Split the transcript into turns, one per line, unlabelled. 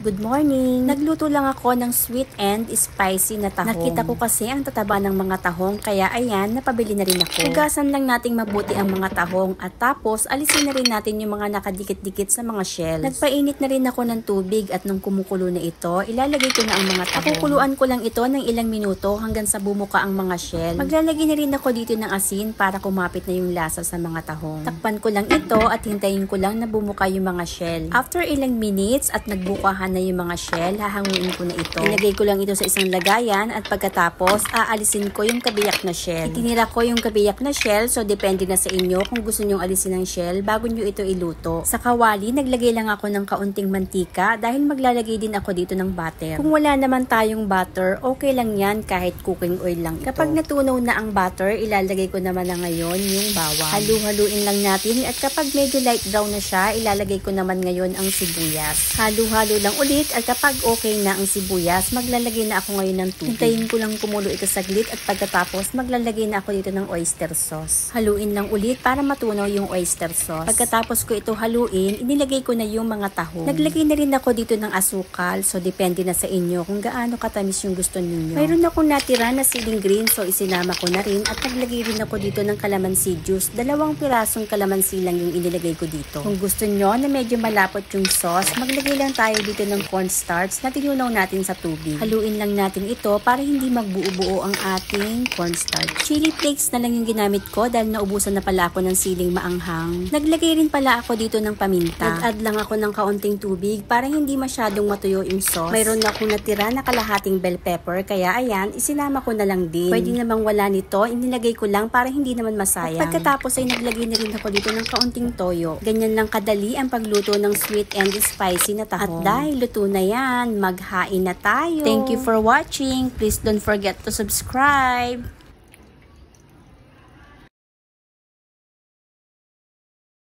Good morning! Nagluto lang ako ng sweet and spicy na tahong. Nakita ko kasi ang tataba ng mga tahong kaya ayan, napabili na rin ako. Hugasan lang nating mabuti ang mga tahong at tapos alisin na rin natin yung mga nakadikit-dikit sa mga shells. Nagpainit na rin ako ng tubig at nung kumukulo na ito, ilalagay ko na ang mga tahong. Pakukuluan ko lang ito ng ilang minuto hanggang sa bumuka ang mga shell. Maglalagay na rin ako dito ng asin para kumapit na yung lasa sa mga tahong. Takpan ko lang ito at hintayin ko lang na bumuka yung mga shell. After ilang minutes at nagbukahan na yung mga shell, hahanguin ko na ito. Ilagay ko lang ito sa isang lagayan at pagkatapos, aalisin ko yung kabiyak na shell. Itinira ko yung kabiyak na shell, so depende na sa inyo kung gusto nyong alisin ng shell bago nyo ito iluto. Sa kawali, naglagay lang ako ng kaunting mantika dahil maglalagay din ako dito ng butter. Kung wala naman tayong butter, okay lang yan kahit cooking oil lang ito. Kapag natunaw na ang butter, ilalagay ko naman na ngayon yung bawang. Halu-haluin lang natin at kapag medyo light brown na siya, ilalagay ko naman ngayon ang sibuyas. Halo-halo lang ulit at kapag okay na ang sibuyas, maglalagay na ako ngayon ng tubig. Hintayin ko lang kumulo ito saglit at pagkatapos maglalagay na ako dito ng oyster sauce. Haluin lang ulit para matunaw yung oyster sauce. Pagkatapos ko ito haluin, inilagay ko na yung mga tahong. Naglagay na rin ako dito ng asukal, so depende na sa inyo kung gaano katamis yung gusto niyo. Mayroon akong natira na siling green, so isinama ko na rin at naglagay rin ako dito ng calamansi juice. 2 pirasong calamansi lang yung inilagay ko dito. Kung gusto nyo na medyo malapot yung sauce, maglagay lang tayo dito ng cornstarch na tinunaw natin sa tubig. Haluin lang natin ito para hindi magbuo-buo ang ating cornstarch. Chili flakes na lang yung ginamit ko dahil naubusan na pala ako ng siling maanghang. Naglagay rin pala ako dito ng paminta. Nag-add lang ako ng kaunting tubig para hindi masyadong matuyo yung sauce. Mayroon na akong natira na kalahating bell pepper kaya ayan, isinama ko na lang din. Pwede namang wala nito, inilagay ko lang para hindi naman masayang. At pagkatapos ay naglagay na rin ako dito ng kaunting toyo. Ganyan lang kadali ang pagluto ng sweet and spicy na tahong. At dahil luto na yan, maghain na tayo. Thank you for watching. Please don't forget to subscribe.